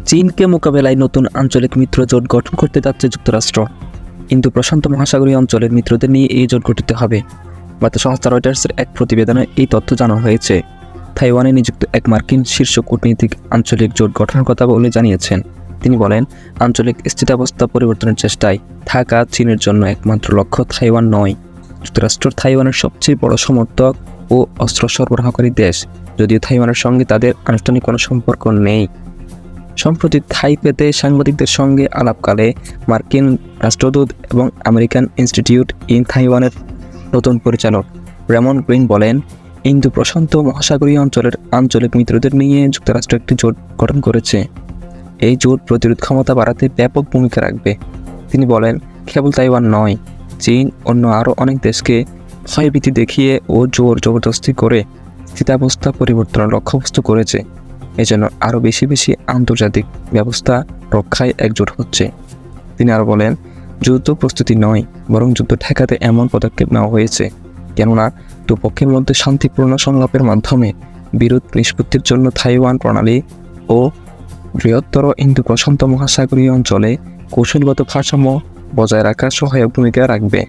চীনকে মোকাবেলায় নতুন আঞ্চলিক মিত্র জোট গঠন করতে যাচ্ছে যুক্তরাষ্ট্র। ইন্দো প্রশান্ত মহাসাগরীয় অঞ্চলের মিত্রদের নিয়ে এই জোট গঠিত হবে। বার্তা সংস্থা রয়টার্সের এক প্রতিবেদনে এই তথ্য জানানো হয়েছে। তাইওয়ানে নিযুক্ত এক মার্কিন শীর্ষ কূটনীতিক আঞ্চলিক জোট গঠনের কথা বলে জানিয়েছেন। তিনি বলেন, আঞ্চলিক স্থিতাবস্থা পরিবর্তনের চেষ্টায় থাকা চীনের জন্য একমাত্র লক্ষ্য তাইওয়ান নয়। যুক্তরাষ্ট্র তাইওয়ানের সবচেয়ে বড় সমর্থক ও অস্ত্র সরবরাহকারী দেশ, যদিও তাইওয়ানের সঙ্গে তাদের আনুষ্ঠানিক কোনো সম্পর্ক নেই। সম্প্রতি তাইপেতে সাংবাদিকদের সঙ্গে আলাপকালে মার্কিন রাষ্ট্রদূত এবং আমেরিকান ইনস্টিটিউট ইন তাইওয়ানের নতুন পরিচালক রেমন গ্রিন বলেন, ইন্দো প্রশান্ত মহাসাগরীয় অঞ্চলের আঞ্চলিক মিত্রদের নিয়ে যুক্তরাষ্ট্র একটি জোট গঠন করেছে। এই জোট প্রতিরোধ ক্ষমতা বাড়াতে ব্যাপক ভূমিকা রাখবে। তিনি বলেন, কেবল তাইওয়ান নয়, চীন অন্য আরও অনেক দেশকে ভয়ভীতি দেখিয়ে ও জোর জবরদস্তি করে স্থিতাবস্থা পরিবর্তনের লক্ষ্যবস্তু করেছে। এজন্য আরও বেশি আন্তর্জাতিক ব্যবস্থা রক্ষায় একজোট হচ্ছে। তিনি আরও বলেন, যুদ্ধ প্রস্তুতি নয়, বরং যুদ্ধ ঠেকাতে এমন পদক্ষেপ নেওয়া হয়েছে, কেননা দুপক্ষের মধ্যে শান্তিপূর্ণ সংলাপের মাধ্যমে বিরোধ নিষ্পত্তির জন্য তাইওয়ান প্রণালী ও বৃহত্তর ইন্দো প্রশান্ত মহাসাগরীয় অঞ্চলে কৌশলগত ভারসাম্য বজায় রাখার সহায়ক ভূমিকা রাখবে।